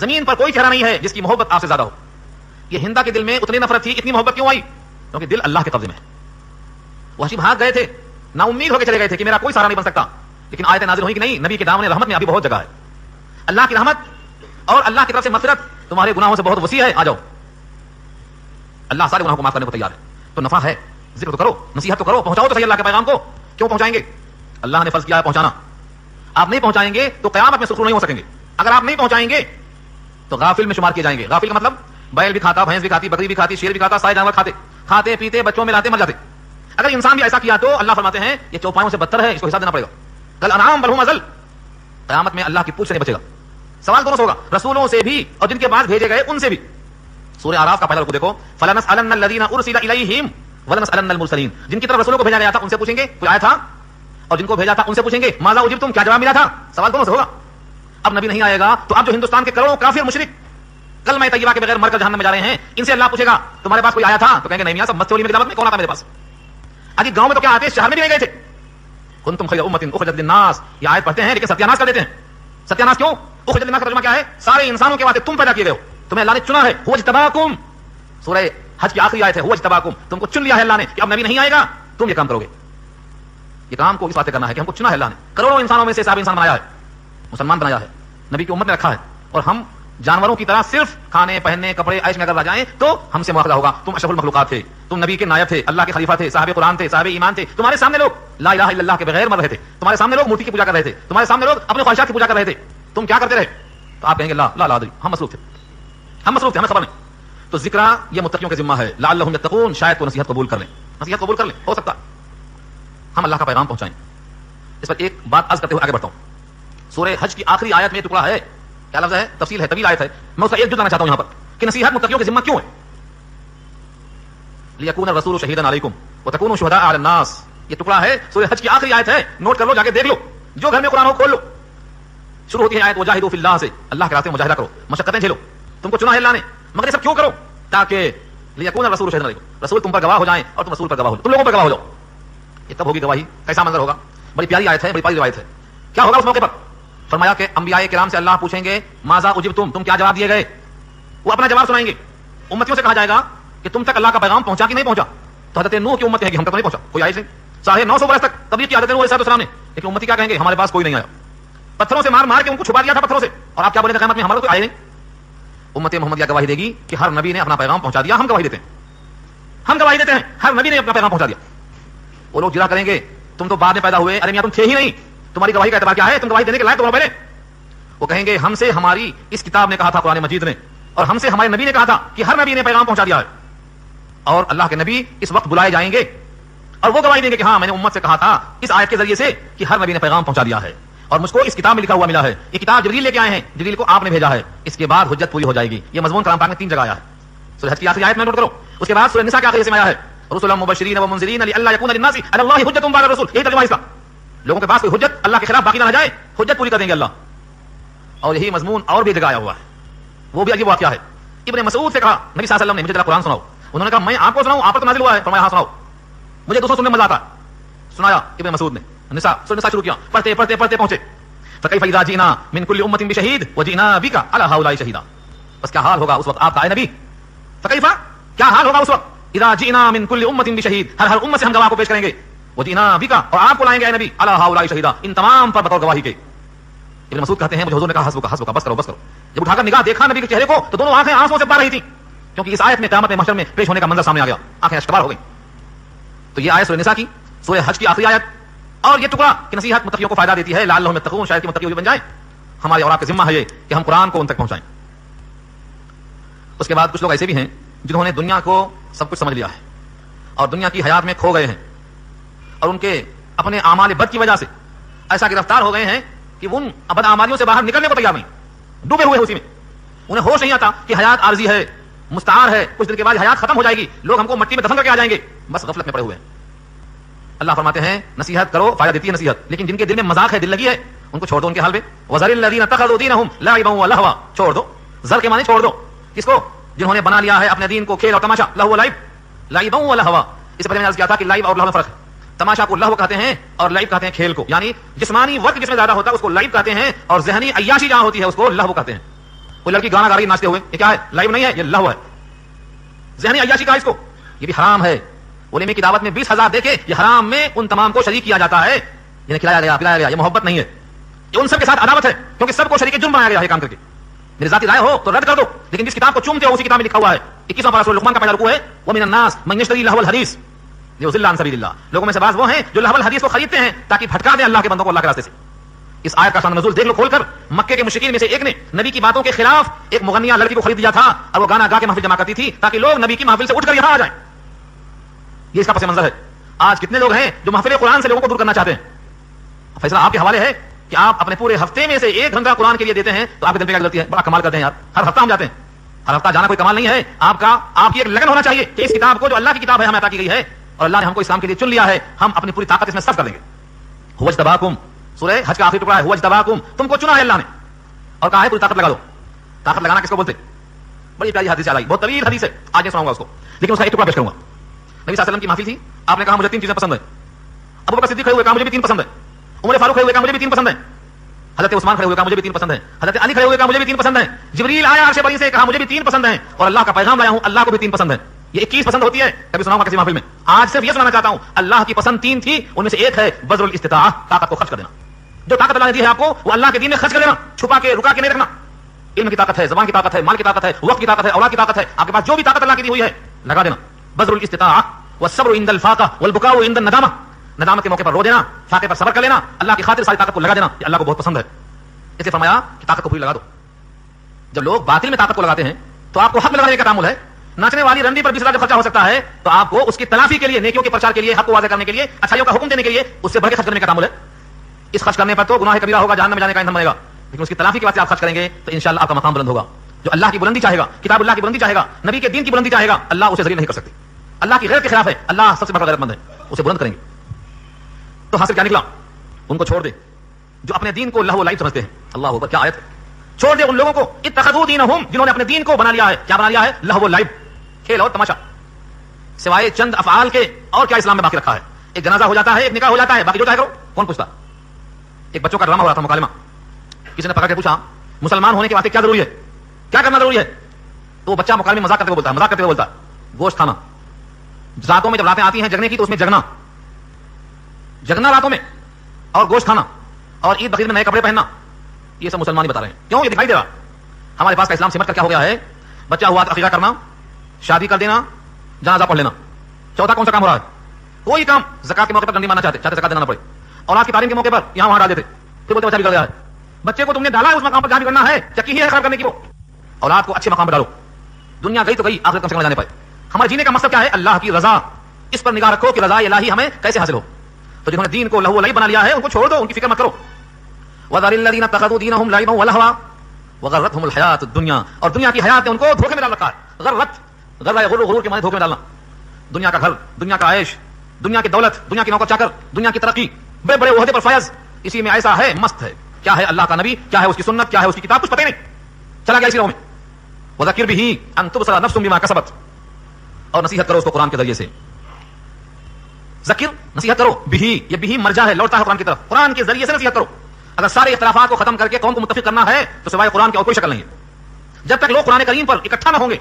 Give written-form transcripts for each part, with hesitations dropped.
زمین پر کوئی چہرہ نہیں ہے جس کی محبت آپ سے زیادہ ہو. یہ ہندا کے دل میں اتنی نفرت تھی, اتنی محبت کیوں آئی؟ کیونکہ دل اللہ کے قبضے میں ہے. وحشی بھاگ گئے تھے, نا امید ہو کے چلے گئے تھے کہ میرا کوئی سہارا نہیں بن سکتا. لیکن آیت نازل ہوئی کہ نہیں, نبی کے دامن رحمت میں ابھی بہت جگہ ہے. اللہ کی رحمت اور اللہ کی طرف سے مغفرت تمہارے گناہوں سے بہت وسیع ہے, آ جاؤ. اللہ سارے گناہوں کو معاف کرنے کو تیار ہے. تو نفع ہے, ذکر تو کرو, نصیحت تو کرو, پہنچاؤ تو صحیح اللہ کے پیغام کو. کیوں پہنچائیں گے؟ اللہ نے فرض کیا ہے پہنچانا. آپ نہیں پہنچائیں گے تو قیامت میں سرخرو نہیں ہو سکیں گے. اگر آپ نہیں پہنچائیں گے تو غافل میں شمار کیے جائیں گے. غافل کا مطلب بیل بھی کھاتا, بھینس بھی کھاتی, بکری بھی کھاتی, شیر بھی کھاتا, سارے جانور کھاتے, کھاتے پیتے, بچوں میں لاتے, مر جاتے. اگر انسان بھی ایسا کیا تو اللہ فرماتے ہیں یہ چوپایوں سے بدتر ہے, اس کو حساب دینا پڑے گا. کل انعام بل ہم ازل, قیامت میں اللہ کی پوچھ سے نہیں بچے گا. سوال دونوں سے ہوگا, رسولوں سے بھی اور جن کے بعد بھیجے گئے ان سے بھی. سورہ اعراف کا پہلا رکوع دیکھو, فلنسألن الذین ارسل الیہم ولنسألن المرسلین. جن کی طرف رسولوں کو بھیجا گیا تھا ان سے پوچھیں گے کوئی آیا تھا, اور جن کو بھیجا تھا ان سے پوچھیں گے ماذا اجبتم, کیا جواب ملا تھا. سوال دونوں سے ہوگا. اب نبی نہیں آئے گا تو اب جو ہندوستان کے کروڑوں کافر مشرک کلمہ طیبہ کے بغیر مر کر جہنم میں جا رہے ہیں, ان سے اللہ پوچھے گا تمہارے پاس کوئی آیا تھا, تو کہیں گے نہیں میاں, سب مت چوری میں دعوت میں کون آتا میرے پاس. اجی گاؤں میں تو کیا آتے, شہر میں بھی نہیں گئے تھے. کنتم خیر امۃ اخرجت للناس, یہ آیت پڑھتے ہیں لیکن ستیاناش کر دیتے ہیں. ستیاناش کیوں؟ اخرجت للناس کا ترجمہ کیا ہے؟ سارے انسانوں کے واسطے تم پیدا کیے گئے ہو, تمہیں اللہ نے چنا ہے. هو اجتباکم, سورہ حج کی آخری آیت ہے, هو اجتباکم, تم کو چن لیا ہے اللہ نے کہ اب نبی نہیں آئے گا تم یہ کام کرو گے. یہ کام کو اس واسطے کرنا ہے کہ ہم کو چنا ہے اللہ نے. کروڑوں انسانوں میں سے صاحب انسان بنایا ہے, مسلمان بنایا ہے, نبی کی امت میں رکھا ہے. اور ہم جانوروں کی طرح صرف کھانے پہننے کپڑے عیش میں اگر رہ جائیں تو ہم سے مواخذہ ہوگا. تم اشرف المخلوقات تھے, تم نبی کے نائب تھے, اللہ کے خلیفہ تھے, صاحب قرآن تھے, صاحب ایمان تھے. تمہارے سامنے لوگ لا الہ الا اللہ کے بغیر مر رہے تھے, تمہارے سامنے لوگ مورتی کی پوجا کر رہے تھے, تمہارے سامنے لوگ اپنے خواہشات کی پوجا کر رہے تھے. تم کیا کرتے رہے؟ تو آپ کہیں گے لا لا لا ادری, ہم مصروف تھے, ہم مصروف تھے, ہمیں خبر نہیں. تو ذکر یہ متقیوں کے ذمہ ہے, لعلہم یتقون, شاید تو نصیحت قبول کر لیں, نصیحت قبول کر لیں, ہو سکتا ہم اللہ کا پیغام پہنچائیں. اس پر ایک بات عرض کرتے ہوئے آگے بڑھتا ہوں. سورہ حج کی آخری آیت میں ٹکڑا ہے, کیا لفظ ہے, تفصیل ہے, طویل آیت ہے. میں اس کا ایک جز لانا چاہتا ہوں یہاں پر کہ نصیحت متقیوں کے ذمہ کیوں ہے. لیکون الرسول شہیدا علیکم وتکونوا شہداء علی الناس, یہ ٹکڑا ہے سورہ حج کی آخری آیت ہے. نوٹ کر لو, جا کے دیکھ لو, جو گھر میں قرآن ہو کھول لو. شروع ہوتی ہے آیت وجاہدوا فی اللہ سے, اللہ کے راستے میں مجاہدہ کرو, مشقتیں جھیلو. تم کو چنا ہے اللہ نے, مگر یہ سب کیوں کرو؟ تاکہ لیکون الرسول شہیدا علیکم, رسول تم پر گواہ ہو جائیں اور تم رسول پر گواہ ہو, تم لوگوں پر گواہ ہو جاؤ. یہ تب ہوگی گواہی, کیسا منظر ہوگا. بڑی پیاری آیت ہے, بڑی پیاری روایت ہے. کیا ہوگا اس موقع پر؟ فرمایا کہ انبیاء کرام سے اللہ پوچھیں گے ماذا اجبتم, تم کیا جواب دیے گئے. وہ اپنا جواب سنائیں گے. امتیوں سے کہا جائے گا کہ تم تک اللہ کا پیغام پہنچا کہ نہیں پہنچا. تو حضرت نوح کی امت کہے گی ہم تک نہیں پہنچا, کوئی آئی نہیں. 950 برس تک تبلیغ کی حضرت نوح علیہ السلام نے, لیکن امتی کیا کہیں گے, ہمارے پاس کوئی نہیں آیا. پتھروں سے مار مار کے ان کو چھپا دیا تھا پتھروں سے, اور آپ کیا بولیں گے قیامت میں ہمارا کوئی آئے نہیں. امت محمدیہ گواہی دے گی کہ ہر نبی نے اپنا پیغام پہنچا دیا. ہم گواہی دیتے ہیں, ہم گواہی دیتے ہیں, ہر نبی نے اپنا پیغام پہنچا دیا. وہ لوگ جرا کریں گے تم تو بعد میں پیدا ہوئے, ارے میاں تم تھے ہی نہیں, تمہاری گواہی کا اعتبار کیا ہے, تم گواہی دینے کے لائق تو ہو پہلے. وہ کہیں گے ہم سے ہماری اس کتاب نے کہا تھا, قرآن مجید نے, اور ہم سے ہمارے نبی نے کہا تھا کہ ہر نبی نے پیغام پہنچا دیا ہے. اور اللہ کے نبی اس وقت بلائے جائیں گے اور وہ گواہی دیں گے کہ ہاں میں نے امت سے کہا تھا اس آیت کے ذریعے سے کہ ہر نبی نے پیغام پہنچا دیا ہے, اور مجھ کو اس کتاب میں لکھا ہوا ملا ہے. یہ کتاب جبریل لے کے آئے ہیں, جبریل کو آپ نے بھیجا ہے, اس کے بعد حجت پوری ہو جائے گی. یہ مضمون کلام پاک میں 3 جگہ آیا ہے. سورہ حج کی آخری آیت میں نوٹ کرو. اس کے بعد سورہ نساء کے آخری حصے میں آیا ہے رسلا مبشرین ومنذرین لئلا یکون للناس علی اللہ حجۃ بعد الرسول. یہی ترجمہ اس کا, لوگوں کے پاس کوئی حجت اللہ کے خلاف باقی نہ رہ جائے, حجت پوری کر دیں گے اللہ. اور یہی مضمون اور بھی جگہ آیا ہوا ہے, وہ بھی عجیب واقعہ ہے. ابن مسعود سے کہا نبی صلی اللہ علیہ وسلم نے مجھے ذرا قرآن سناؤ. انہوں نے کہا میں آپ کو سناؤں, آپ پر تو نازل ہوا ہے. فرمایا ہاں سناؤ, مجھے دوسروں سننے میں مزہ آتا ہے. سنایا ابن مسعود نے نساء, سورہ نساء شروع کیا, پڑھتے پڑھتے پڑھتے پہنچے فکیف اذا جئنا من كل امه بشهيد وجئنا بك على هؤلاء شهيدا. بس کیا حال ہوگا اس وقت آپ کا اے نبی, فکیف کیا حال ہوگا اس وقت اذا جئنا من كل امه بشهيد, ہر امت سے ہم گواہ کو پیش کریں گے, وجئنا بك اور آپ کو لائیں گے اے نبی على هؤلاء شهيدا, ان تمام پر بطور گواہی کے. ابن مسعود کہتے ہیں مجھے حضور نے کہا حسبک بس کرو بس کرو. جب اٹھا کر نگاہ دیکھا نبی کے چہرے کو تو دونوں آنکھیں آنسوؤں سے بھر رہی تھیں, کیونکہ اس آیت میں قیامت میں محشر میں پیش ہونے کا منظر سامنے آ گیا, آنکھیں اشکبار ہو گئی. تو یہ آیت سورہ نساء کی, سورہ حج کی آخری آیت, اور یہ ٹکڑا کہ نصیحت متقیوں کو فائدہ دیتی ہے, لعلہم یتقون, شاید کہ متقی بھی بن جائیں. ہمارے اور آپ کا ذمہ ہے یہ کہ ہم قرآن کو ان تک پہنچائیں. اس کے بعد کچھ لوگ ایسے بھی ہیں جنہوں نے دنیا کو سب کچھ سمجھ لیا ہے اور دنیا کی حیات میں کھو گئے ہیں, اور ان کے اپنے اعمال بد کی وجہ سے ایسا گرفتار ہو گئے ہیں کہ ان بد اعمالیوں سے باہر نکلنے کو تیار نہیں, ڈوبے ہوئے اسی میں. انہیں ہوش نہیں آتا کہ حیات عارضی ہے, مستعار ہے, کچھ دن کے بعد حیات ختم ہو جائے گی, لوگ ہم کو مٹی میں دفن کر کے آ جائیں گے, بس غفلت میں پڑے ہوئے ہیں. اللہ فرماتے ہیں نصیحت کرو, فائدہ دیتی ہے نصیحت, لیکن جن کے دل میں مذاق ہے, دل لگی ہے, ان کو چھوڑ دو ان کے حال پہ. وذر الذین اتخذوا دینہم لعبا ولہوا, چھوڑ دو, زر کے معنی چھوڑ دو. کس کو؟ جنہوں نے بنا لیا ہے اپنے دین کو کھیل اور تماشا. لہو لعب, لعبا ولہوا. اس سے پہلے میں نے عرض کیا تھا کہ لعب اور لہو میں فرق ہے. تماشا کو لہو کہتے ہیں اور لعب کہتے ہیں کھیل کو, یعنی جسمانی ورک جس میں زیادہ ہوتا ہے اس کو لعب کہتے ہیں, اور ذہنی عیاشی جہاں ہوتی ہے اس کو لہو کہتے ہیں. کوئی لڑکی گانا گا رہی ناچتے ہوئے، یہ کیا ہے؟ لائیو نہیں ہے، یہ لہو ہے، ذہنی عیاشی کا اس کو، یہ بھی حرام ہے. ولیمے کی دعوت میں 20,000 دے کے یہ حرام میں ان تمام کو شریک کیا جاتا ہے. انہیں کھلایا گیا پلایا گیا، یہ محبت نہیں ہے، یہ ان سب کے ساتھ عداوت ہے، کیونکہ سب کو شریک جرم بنایا گیا ہے کام کر کے. میری ذاتی رائے ہو تو رد کر دو، لیکن جس کتاب کو چومتے ہو اسی کتاب میں لکھا ہوا ہے. 21واں پارہ سورہ لقمان کا پہلا رکوع ہے، ومن الناس من یشتری لہو الحدیث لیضل عن سبیل اللہ. لوگوں میں سے بعض وہ ہیں جو لہو الحدیث کو خریدتے ہیں تاکہ بھٹکا دیں اللہ کے بندوں کو اللہ کے راستے سے. اس آیت کا شان نزول دیکھ لو کھول کر. مکے کے مشرکین میں سے ایک نے نبی کی باتوں کے خلاف ایک مغنیہ لڑکی کو خرید لیا تھا اور وہ گانا گا کے محفل جمع کرتی تھی تاکہ لوگ نبی کی محفل سے اٹھ کر یہاں آ جائیں. یہ اس کا پس منظر ہے. آج کتنے لوگ ہیں جو محفل قرآن سے لوگوں کو دور کرنا چاہتے ہیں. فیصلہ آپ کے حوالے ہے کہ آپ اپنے پورے ہفتے میں سے 1 گھنٹہ قرآن کے لیے دیتے ہیں تو آپ کے دل پہ کیا غلطی ہے؟ بڑا کمال کرتے ہیں یار، ہر ہفتہ ہم جاتے ہیں. ہر ہفتہ جانا کوئی کمال نہیں ہے. آپ کی ایک لگن ہونا چاہیے کہ اس کتاب کو جو اللہ کی کتاب ہے ہمیں عطا کی گئی ہے اور اللہ نے ہم کو اسلام کے لیے چن لیا ہے، ہم اپنی پوری طاقت اس میں صرف کر دیں گے. هو اجتباکم، سورہ حج کا آخری ٹکڑا ہے، هو اجتباکم، تم کو چنا ہے اللہ نے اور کہا ہے پوری طاقت لگا دو. طاقت لگانا کس کو بولتے؟ بڑی پیاری حدیث آئی، بہت طویل حدیث ہے، آج میں سناؤں گا اس کو، لیکن اس کا ایک ٹکڑا پیش کروں گا. نبی صلی اللہ علیہ وسلم کی محفل تھی، آپ نے کہا مجھے 3 چیزیں پسند ہیں. ابو بکر صدیق کھڑے ہوئے کہا مجھے بھی 3 پسند ہیں. عمر فاروق کھڑے ہوئے کہا مجھے بھی 3 پسند ہیں. حضرت عثمان کھڑے ہوئے کہا مجھے بھی 3 پسند ہیں. حضرت علی کھڑے ہوئے کہا مجھے بھی 3 پسند ہیں. جبریل آیا عرش بری سے کہا مجھے بھی 3 پسند ہیں. اور اللہ کا پیغام لایا ہوں، اللہ کو بھی 3 پسند ہیں. یہ 21 پسند ہوتی ہے، کبھی سناؤں گا کسی محفل میں. آج صرف یہ سنانا چاہتا ہوں، اللہ کی پسند 3 تھی، ان میں سے ایک ہے بذل الاستطاعہ، طاقت کو خرچ کر دینا. جو طاقت اللہ نے دی ہے آپ کو وہ اللہ کے دین میں خرچ کر دینا، چھپا کے رکا کے نہیں رکھنا. علم کی طاقت ہے، زبان کی طاقت ہے، مال کی طاقت ہے، وقت کی طاقت ہے، اولاد کی طاقت ہے، آپ کے پاس جو بھی طاقت اللہ کی دی ہوئی ہے لگا دینا. بذل الاستطاعہ والصبر عند الفاقہ والبکاء عند الندامہ، ندامت کے موقع پر رو دینا، فاقے پر صبر کر لینا، اللہ کی خاطر ساری طاقت کو لگا دینا، یہ اللہ کو بہت پسند ہے. اس لیے فرمایا کہ طاقت کو پوری لگا دو. جب لوگ باطل میں طاقت کو لگاتے ہیں تو آپ کو حق میں لگانے کا تعامل ہے. ناچنے والی رنڈی پر 20,000 خرچہ ہو سکتا ہے تو آپ کو اس کی تلافی کے لیے، نیکیوں کے پرچار کے لیے، حق کو واضح کرنے کے لیے، اچھائیوں کا حکم دینے کے لیے اس سے بڑھ کے خرچ کرنے کا تعامل ہے. اس خرچ کرنے پر تو گناہ کبیرہ ہوگا، جہنم میں جانے کا ایندھن بنے گا، لیکن اس کی تلافی کے واسطے آپ خرچ کریں گے تو انشاءاللہ آپ کا مقام بلند ہوگا. جو اللہ کی بلندی چاہے گا، کتاب اللہ کی بلندی چاہے گا، نبی کے دین کی بلندی چاہے گا، اللہ اسے ذلیل نہیں کر سکتے. اللہ کی غیرت کے خلاف ہے، اللہ سب سے بڑا غیرت مند ہے، اسے بلند کریں گے. تو حاصل کیا نکلا؟ ان کو چھوڑ دے جو اپنے دین کو لہو و لعب سمجھتے ہیں. اللہ اکبر، کیا آیت ہے! چھوڑ دے ان لوگوں کو، اتخذوا دینہم، جنہوں نے اپنے دین کو بنا لیا ہے. کیا بنا لیا ہے؟ لہو و لعب، کھیل اور تماشا. سوائے چند افعال کے اور کیا اسلام میں باقی رکھا ہے؟ ایک جنازہ ہو جاتا ہے، ایک نکاح ہو جاتا ہے، باقی جو چاہے کرو. کون پوچھتا؟ ایک بچوں کا ڈرامہ ہو رہا تھا، مکالمہ. کسی نے پکڑ کے پوچھا مسلمان ہونے کے واسطے کیا ضروری ہے، کیا کرنا ضروری ہے؟ تو وہ بچہ مکالمے مذاق کرتے ہوئے بولتا ہے گوشت کھانا. راتوں میں جب راتیں آتی ہیں جگنے کی تو اس میں جگنا راتوں میں، اور گوشت کھانا، اور عید بقرعید میں نئے کپڑے پہننا، یہ سب مسلمان ہی بتا رہے ہیں. کیوں؟ یہ دکھائی دے رہا ہمارے پاس کا اسلام سمٹ کر کیا ہو گیا ہے. بچہ ہوا تو عقیقہ کرنا، شادی کر دینا، جنازہ پڑھ لینا. چوتھا کون سا کام ہو رہا ہے؟ کوئی کام. زکات کے موقع پر ڈنڈی مارنا چاہتے زکات دینا نہ پڑے. اولاد کی تعلیم کے موقع پر یہاں وہاں ڈال دیتے، پھر بولتے بچہ بگڑ گیا ہے. بچے کو تم نے ڈالا ہے اس مقام پر جہاں بگڑنا ہے، چکی ہے خراب کرنے کی. وہ اولاد کو اچھے مقام پر ڈالو. دنیا گئی تو گئی، آخرت کم سے کم جانے پائے. ہمارے جینے کا مقصد کیا ہے؟ اللہ کی رضا. اس پر نگاہ رکھو کہ رضا الہی ہمیں کیسے حاصل ہو. تو جنہوں نے دین کو لہو و لعب بنا لیا ہے ان کو چھوڑ دو، ان کی فکر مت کرو. وَذَرِ الَّذِينَ اتَّخَذُوا دِينَهُمْ لَعِبًا وَلَهْوًا وَغَرَّتْهُمُ الْحَيَاةُ الدُّنْيَا، اور دنیا کی حیات نے ان کو دھوکے میں ڈال رکھا ہے. غرہ غرور کے معنی دھوکے میں ڈالنا. دنیا کا گھر، دنیا کا عیش، دنیا کی دولت، دنیا کی نوکر چاکر، دنیا کی ترقی، بڑے بڑے عہدے پر فیض، اسی میں ایسا ہے، مست ہے. کیا ہے اللہ کا نبی، کیا ہے اس کی سنت، کیا ہے اس کی کتاب، کچھ پتہ نہیں، چلا گیا اسی راہ میں. وذکر به ان تبصر نفس بما کسبت، اور نصیحت کرو اس کو قرآن کے ذریعے سے. ذکر، نصیحت کرو. بھی، یہ بھی مرجع ہے، لوٹتا ہے قرآن کی طرف. قرآن کے ذریعے سے نصیحت کرو. اگر سارے اختلافات کو ختم کر کے قوم کو متفق کرنا ہے تو سوائے قرآن کی اور کوئی شکل نہیں ہے. جب تک لوگ قرآن کریم پر اکٹھا نہ ہوں گے،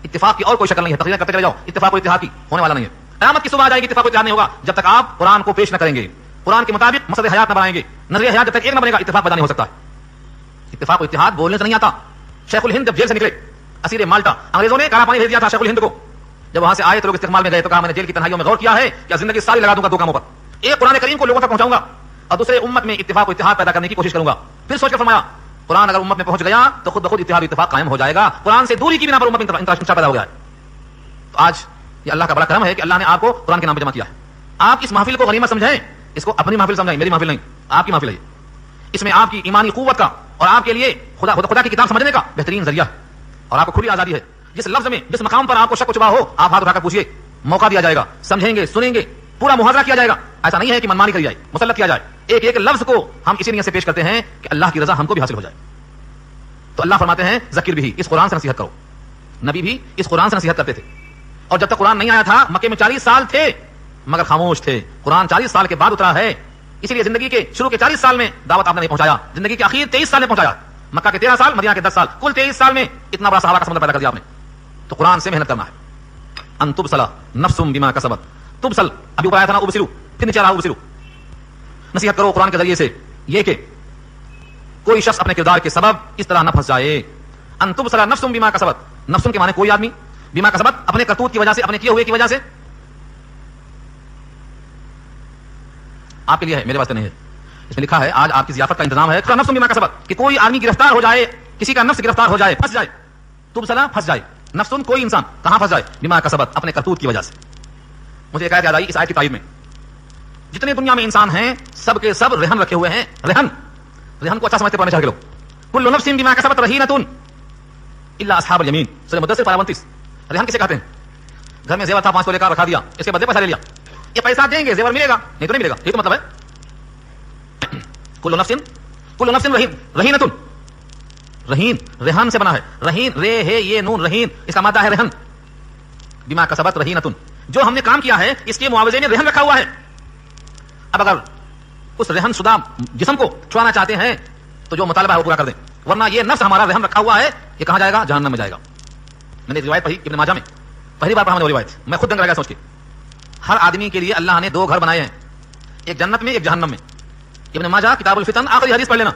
اتفاق کی اور کوئی شکل نہیں ہے. تقریر کرتے چلے جاؤ، اتفاق و اتحاد کی ہونے والا نہیں ہے. قیامت کی صبح آ جائے گی، اتفاق و اتحاد نہیں ہوگا جب تک آپ قرآن کو پیش نہ کریں گے، قرآن کے مطابق مقصد حیات نہ بنائیں گے. نظریہ حیات جب تک ایک نہ بنے گا، اتفاق پیدا نہیں ہو سکتا. اتفاق و اتحاد بولنے سے نہیں آتا. شیخ الہند جب جیل سے نکلے، اسیر مالٹا، انگریزوں نے کالا پانی بھیج دیا تھا شیخ الہند کو. جب وہاں سے آئے تو لوگ استقبال میں گئے تو کہا میں نے جیل کی تنہائیوں میں غور کیا ہے، کیا زندگی ساری لگا دوں گا 2 کاموں پر. ایک قرآن کریم کو لوگوں تک پہنچاؤں گا اور دوسرے امت میں اتفاق و اتحاد پیدا کرنے کی کوشش کروں گا. پھر سوچ کر فرمایا قرآن اگر امت میں پہنچ گیا تو خود بخود اتحاد و اتفاق قائم ہو جائے گا. قرآن سے دوری کی بنا پر امت میں انتشار پیدا ہو گیا ہے. تو آج یہ اللہ کا بڑا کرم ہے کہ اللہ نے آپ کو قرآن کے نام پہ جمع کیا ہے. آپ اس محفل کو غنیمت سمجھیں، اس کو اپنی محفل سمجھیں. میری محفل نہیں، آپ کی محفل ہے. اس میں آپ کی ایمانی قوت کا اور آپ کے لیے خدا کی کتاب سمجھنے کا بہترین ذریعہ ہے. اور آپ کو کھلی آزادی ہے. جس لفظ میں، جس مقام پر آپ کو شک و شبہ ہو، آپ ہاتھ اٹھا کر پوچھیے، موقع دیا جائے گا. سمجھیں گے، سنیں گے، پورا محاضرہ کیا جائے گا. ایسا نہیں ہے کہ منمانی کری جائے، مسلط کیا جائے. ایک ایک لفظ کو ہم اسی نیت سے پیش کرتے ہیں کہ اللہ کی رضا ہم کو بھی حاصل ہو جائے. تو اللہ فرماتے ہیں ذکر بھی، اس قرآن سے نصیحت کرو. نبی بھی اس قرآن سے نصیحت کرتے تھے. اور جب تک قرآن نہیں آیا تھا مکے میں 40 سال تھے مگر خاموش تھے. قرآن 40 سال کے بعد اترا ہے. اسی لیے زندگی کے شروع کے 40 سال میں دعوت آپ نے نہیں پہنچایا، زندگی کے آخر 23 سال میں پہنچایا. مکہ کے 13 سال، مدینہ کے 10 سال، کل 23 سال میں اتنا بڑا صحابہ کا سمندر پیدا کر دیا آپ نے. تو قرآن سے محنت کرنا ہے. ان تبصل نفس بما کسبت، تبصل ابھی اوپر آیا تھا نا ابصروا، پھر نیچے رہا ابصروا. نصیحت کرو قرآن کے ذریعے سے یہ کہ کوئی شخص اپنے کردار کے سبب اس طرح نہ پھنس جائے. ان تبصل نفس بما کسبت، نفس کے معنی کوئی آدمی، بما کسبت اپنے کرتوت کی وجہ سے، اپنے کیے ہوئے کی وجہ سے. آپ کے لیے ہے، میرے واسطے نہیں ہے. اس میں لکھا ہے آج آپ کی ضیافت کا انتظام ہے. نفس بما کسبت کہ کوئی آدمی گرفتار ہو جائے، کسی کا نفس گرفتار ہو جائے، پھنس جائے. تبصل پھنس جائے، نفس کوئی انسان کہاں پھنس جائے؟ بما کسبت اپنے کرتوت کی وجہ سے. مجھے ایک آیت یاد آئی اس آیت کی تائید میں. جتنے دنیا میں انسان ہیں سب کے سب رہن رکھے ہوئے ہیں. رہن کو اچھا سمجھتے پڑھنے چاہیے لوگ. کل نفس بما کسبت رہینۃ الا اصحاب الیمین. سورہ مدثر 29. رہن کسے کہتے ہیں؟ گھر میں زیور تھا 5 تولے کا رکھا دیا، اس کے بدلے پیسہ لے لیا. یہ پیسہ دیں گے زیور ملے گا، نہیں تو نہیں ملے گا. یہ تو مطلب ہے کل نفس رہینۃ. رہین رہن سے بنا ہے. رہین رے ہے یہ نون رہین، اس کا مادہ ہے رہن. بما کسبت رہینۃ، جو ہم نے کام کیا ہے اس کے معاوضے میں رہن رکھا ہوا ہے. اب اگر اس رہن شدہ جسم کو چھڑانا چاہتے ہیں تو جو مطالبہ ہے وہ پورا کر دیں، ورنہ یہ نفس ہمارا رہن رکھا ہوا ہے یہ کہاں جائے گا؟ جہنم میں جائے گا. میں نے ایک روایت پڑھی ابن ماجہ میں، پہلی بار پڑھا میں نے وہ روایت، میں خود دنگ رہ گیا سوچ کے. ہر آدمی کے لیے اللہ نے 2 گھر بنائے ہیں، ایک جنت میں ایک جہنم میں. ابن ماجہ کتاب الفتن آخری حدیث پڑھ لینا.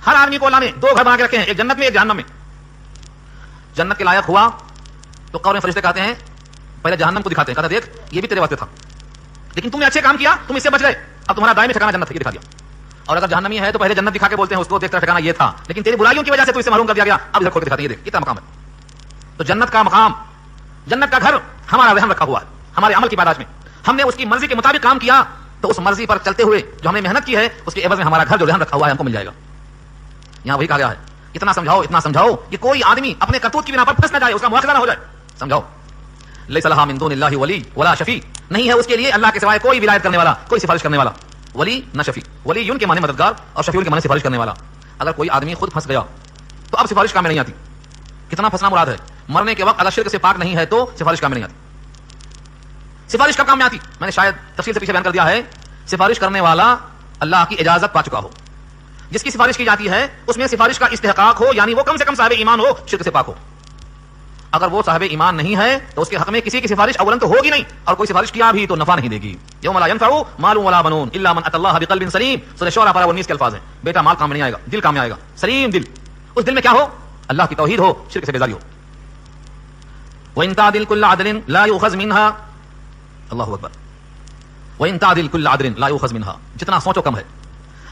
ہر آدمی کو اللہ نے 2 گھر بنا کے رکھے ہیں، ایک جنت میں ایک جہنم میں. جنت کے لائق ہوا تو قبر میں فرشتے کہتے ہیں، پہلے جہنم کو دکھاتے ہیں، کہتے ہیں دیکھ یہ بھی تیرے واسطے تھا، لیکن تم نے اچھے کام کیا، تم اس سے بچ گئے، اب تمہارا دائمی ٹھکانہ جنت ہے، یہ دکھا دیا. اور اگر جہنمی ہے تو پہلے جنت دکھا کے بولتے ہیں اس کو دیکھ ٹھکانہ یہ تھا، لیکن تیری برائیوں کی وجہ سے تو اسے محروم کر دیا گیا، اب ادھر کھول کے دکھاتے ہیں یہ دیکھ کتنا مقام ہے. تو جنت کا مقام، جنت کا گھر ہمارا رحم رکھا ہوا ہے ہمارے عمل کی پیداش میں. ہم نے اس کی مرضی کے مطابق کام کیا تو اس مرضی پر چلتے ہوئے جو ہم نے محنت کی ہے اس کے عوض میں ہمارا گھر جو رحم رکھا ہوا ہے ہم کو مل جائے گا. یہاں وہی کہا گیا ہے اتنا سمجھاؤ کہ کوئی آدمی اپنے کرتوت کی بنا پر پھنس نہ جائے، اس کا مواخذہ نہ ہو جائے. سمجھاؤ لیس لہا من دون اللہ ولی ولا شفیع، نہیں ہے اس کے لیے اللہ کے سوائے کوئی ولایت کرنے والا، کوئی سفارش کرنے والا. ولی نہ شفیع، ولی ان کے معنی مددگار اور شفیع ان کے معنی سفارش کرنے والا. اگر کوئی آدمی خود پھنس گیا تو اب سفارش کام میں نہیں آتی. کتنا پھنسنا مراد ہے؟ مرنے کے وقت اگر شرک سے پاک نہیں ہے تو سفارش کام میں نہیں آتی. سفارش کب کام میں آتی؟ میں نے شاید تفصیل سے پیچھے بیان کر دیا ہے. سفارش کرنے والا اللہ کی اجازت پا چکا ہو، جس کی سفارش کی جاتی ہے اس میں سفارش کا استحقاق ہو، یعنی وہ کم سے کم صاحب ایمان ہو، شرک سے پاک ہو. اگر وہ صاحب ایمان نہیں ہے تو اس کے حق میں کسی کی سفارش اولاً تو ہوگی نہیں، اور کوئی سفارش کیا بھی تو نفع نہیں دے گی. یوم لا ينفع مال ولا بنون الا من اتى الله بقلب سلیم. سورہ شعراء پارہ 19 کے الفاظ ہیں. بیٹا مال کام میں نہیں آئے گا، دل کام میں آئے گا. سلیم دل، اس دل میں کیا ہو؟ اللہ کی توحید ہو، شرک سے بیزاری ہو. وَإِن تَعْدِلْ كُلَّ عَدْلٍ لَا يُؤْخَذْ مِنْهَا. اللہ اکبر. وَإِن تَعْدِلْ كُلَّ عَدْلٍ لَا يُؤْخَذْ مِنْهَا. جتنا سوچو کم ہے.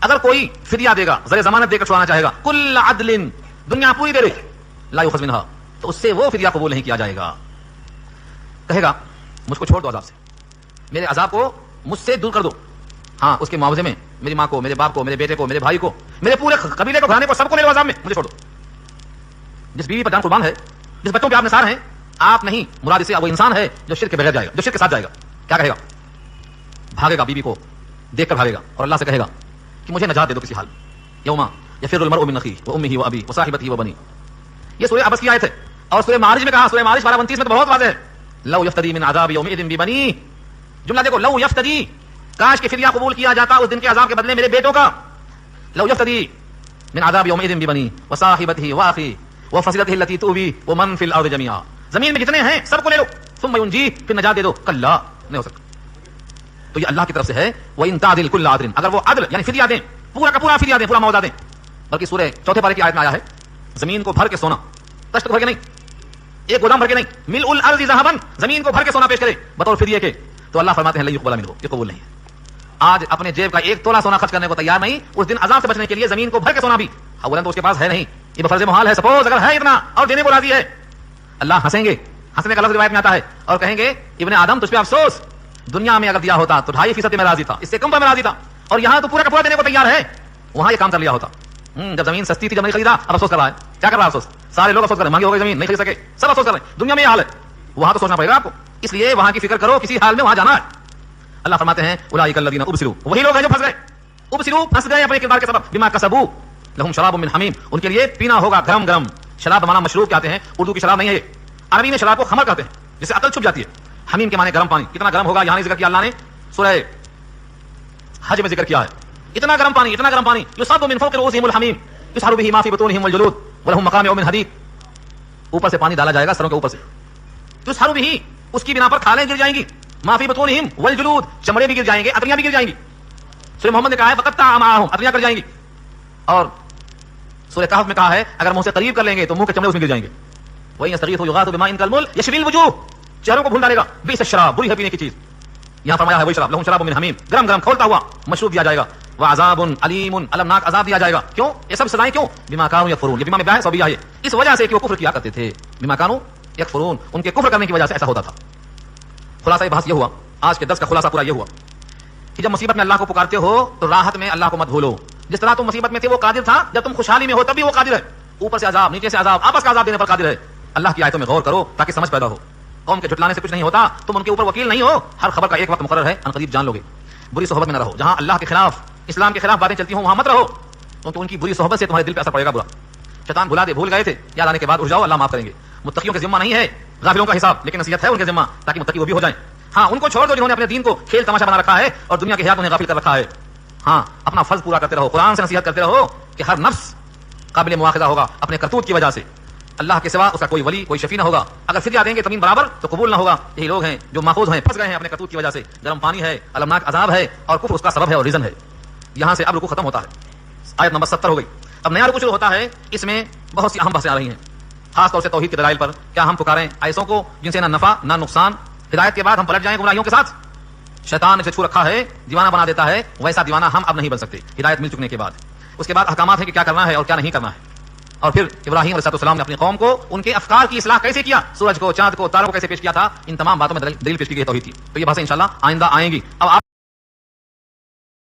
اگر کوئی فدیہ دے گا، زر ضمانت دے کر چھڑانا چاہے گا، کل عدل، دنیا پوری دے دے، لا يؤخذ منها، تو اس سے وہ فدیہ قبول نہیں کیا جائے گا. کہے گا مجھ کو چھوڑ دو عذاب سے، میرے عذاب کو مجھ سے دور کر دو. ہاں اس کے معاوضے میں میری ماں کو، میرے باپ کو، میرے بیٹے کو، میرے بھائی کو، میرے پورے قبیلے کو، گھرانے کو، سب کو لے لو عذاب میں، مجھے چھوڑ دو. جس بیوی پر جان قربان ہے، جس بچوں پہ آپ نثار ہیں، آپ نہیں، مراد سے وہ انسان ہے جو شرک کے بغیر جائے گا، جو شرک کے ساتھ جائے گا. کیا کہے گا؟ بھاگے گا، بیوی کو دیکھ کر بھاگے گا اور اللہ سے کہے گا کہ مجھے نجات دے دو کسی حال. یوما یفر المرء من اخیہ وامہ وابیہ وصاحبتہ وبنیہ. یہ سورہ عبس کی آیت ہے. اور سورہ معارج میں کہا، سورہ معارج 12:29 میں تو بہت واضح ہے، لو یفتدی من عذاب یومئذ ببنیہ. جملہ دیکھو، لو یفتدی، کاش کہ فدیہ قبول کیا جاتا اس دن کے عذاب کے بدلے میرے بیٹوں کا. لو یفتدی من عذاب یومئذ ببنیہ وصاحبتہ واخیہ وفصیلتہ التی تؤویہ ومن فی الارض جميعا. زمین میں جتنے ہیں سب کو لے لو، ثم ینجیہ، پھر نجات دے دو. کلا، نہیں ہو سکتا. تو یہ اللہ کی طرف سے ہے. وَإِن تَعْدِلْ كُلَّ عَدْلٍ، اگر وہ عدل یعنی فدیہ دیں، پورا کا پورا فدیہ دیں، پورا معاوضہ دیں. بلکہ سورہ 4 پارے کی آیت میں آیا ہے، زمین کو بھر کے سونا، تشت بھر کے نہیں، ایک گودام بھر کے نہیں، ملء الارض ذهبا، زمین کو بھر کے سونا پیش کرے بطور فدیہ کے، تو اللہ فرماتے ہیں لن يقبل منه، یہ قبول نہیں ہے. آج اپنے جیب کا 1 تولہ سونا خرچ کرنے کو تیار نہیں، اس دن عذاب سے بچنے کے لیے زمین کو بھر کے سونا بھی. اولا تو اس کے پاس ہے نہیں، یہ بفرض محال ہے. سپوز اگر ہے اتنا اور دینے کو راضی ہے، اللہ ہنسیں گے. ہنسنے کا لفظ روایت میں آتا ہے اور کہیں گے ابن آدم تجھ پہ افسوس، دنیا میں اگر دیا ہوتا تو 2.5% میں راضی تھا، اس سے کم پر میں راضی تھا، اور یہاں تو پورا کا پورا دینے کو تیار ہے. وہاں یہ کام کر لیا ہوتا. جب زمین سستی تھی، جب نہیں خریدا، اب افسوس کر رہا ہے. کیا کر رہا ہے افسوس؟ سارے لوگ افسوس کر رہے ہیں، مہنگی ہو گئی زمین، نہیں خرید سکے، سب افسوس کر رہے ہیں. دنیا میں یہ حال ہے، وہاں تو سوچنا پڑے گا آپ کو. اس لیے وہاں کی فکر کرو، کسی حال میں وہاں جانا ہے. اللہ فرماتے ہیں اولئک الذین ابصروا، وہی لوگ ہیں جو پھنس گئے، ابصروا، پھنس گئے اپنے کردار کے سبب، بما کسبوا لہم شراب من حمیم، ان کے لیے پینا ہوگا گرم گرم. شراب بمانا مشروب کہتے ہیں، اردو کی شراب نہیں ہے، عربی میں شراب کو خمر کہتے ہیں، جس سے عقل چھپ جاتی ہے. حمیم کے معنی گرم پانی. کتنا گرم ہوگا یہاں نہیں ذکر کیا اللہ نے، سورہ حج میں ذکر کیا ہے. اتنا گرم پانی، اتنا گرم پانی، یصب من فوق رؤوسہم الحمیم، یسحر به ما فی بطونہم والجلود ولہم مقامع من حدید. اوپر سے پانی ڈالا جائے گا سروں کے اوپر سے. یسحر به اس کی بنا پر کھالیں گر جائیں گی. ما فی بطونہم والجلود چمڑے بھی گر جائیں گے, اتریاں بھی گر جائیں گی. سورہ محمد نے کہا ہے فقطع معاہم اتریاں گر جائیں گی. اور سورہ کہف میں کہا ہے اگر منہ سے قریب کر لیں گے تو منہ کے چمڑے اس میں گر جائیں گے. وَإِن يَسْتَغِيثُوا يُغَاثُوا بِمَاءٍ كَالْمُهْلِ يَشْوِي الْوُجُوهَ چہروں کو بھون ڈالے گا. بئس الشراب بری ہے پینے کی چیز. یہاں فرمایا ہے وہی شراب لہم شراب من حمیم گرم گرم کھولتا ہوا مشروب دیا جائے گا. وعذاب علیم المناک عذاب دیا جائے گا. کیوں یہ سب سزائیں کیوں؟ بما كانوا يكفرون. یہ بما میں بحث ہو گیا ہے اس وجہ سے کہ وہ کفر کیا کرتے تھے. بما كانوا يكفرون ان کے کفر کرنے کی وجہ سے ایسا ہوتا تھا. خلاصہ بحث یہ ہوا, آج کے درس کا خلاصہ پورا یہ ہوا کہ جب مصیبت میں اللہ کو پکارتے ہو تو راحت میں اللہ کو مت بھولو. جس طرح تم مصیبت میں تھے وہ قادر تھا, جب تم خوشحالی میں ہو تب بھی وہ قادر ہے. اوپر سے عذاب نیچے سے عذاب آپس کا عذاب دینے پر قادر ہے. اللہ کی آیتوں میں غور کرو تاکہ سمجھ پیدا ہو. قوم کے جھٹلانے سے کچھ نہیں ہوتا, تم ان کے اوپر وکیل نہیں ہو. ہر خبر کا ایک وقت مقرر ہے, ان قریب جان لو گے. بری صحبت میں نہ رہو. جہاں اللہ کے خلاف اسلام کے خلاف باتیں چلتی ہوں وہاں مت رہو, تو ان کی بری صحبت سے تمہارے دل پہ اثر پڑے گا برا. شیطان بھلا دے, بھول گئے تھے, یاد آنے کے بعد اٹھ جاؤ, اللہ معاف کریں گے. متقیوں کے ذمہ نہیں ہے غافلوں کا حساب, لیکن نصیحت ہے ان کے ذمہ تاکہ متقی وہ بھی ہو جائیں. ہاں ان کو چھوڑ دو جنہوں نے اپنے دین کو کھیل تماشا بنا رکھا ہے اور دنیا کے حیات انہیں غافل کر رکھا ہے. ہاں اپنا فرض پورا کرتے رہو, قرآن سے نصیحت کرتے رہو کہ ہر نفس قابل مواخذہ ہوگا اپنے کرتوت کی وجہ سے. اللہ کے سوا اس کا کوئی ولی کوئی شفیع نہ ہوگا. اگر فدیہ دیں گے زمین برابر تو قبول نہ ہوگا. یہی لوگ ہیں جو ماخوذ ہیں, پھنس گئے ہیں اپنے کرتوت کی وجہ سے. گرم پانی ہے, المناک عذاب ہے, اور کفر اس کا سبب ہے اور ریزن ہے. یہاں سے اب رکوع ختم ہوتا ہے. آیت نمبر 70 ہو گئی. اب نیا رکوع شروع ہوتا ہے. اس میں بہت سی اہم بحثیں آ رہی ہیں, خاص طور سے توحید کے دلائل پر. کیا ہم پکاریں ایسوں کو جن سے نہ نفع نہ نقصان, ہدایت کے بعد ہم پلٹ جائیں گمراہیوں کے ساتھ؟ شیطان نے چھو رکھا ہے, دیوانہ بنا دیتا ہے. ویسا دیوانہ ہم اب نہیں بن سکتے ہدایت مل چکنے کے بعد. اس کے بعد احکامات ہیں کہ کیا کرنا ہے اور کیا نہیں کرنا ہے. اور پھر ابراہیم علیہ السلام نے اپنی قوم کو ان کے افکار کی اصلاح کیسے کیا, سورج کو, چاند کو, تاروں کو کیسے پیش کیا تھا, ان تمام باتوں میں دلیل پیش کی گئی توحید کی. تو یہ باتیں انشاءاللہ آئندہ آئیں گی. اب آپ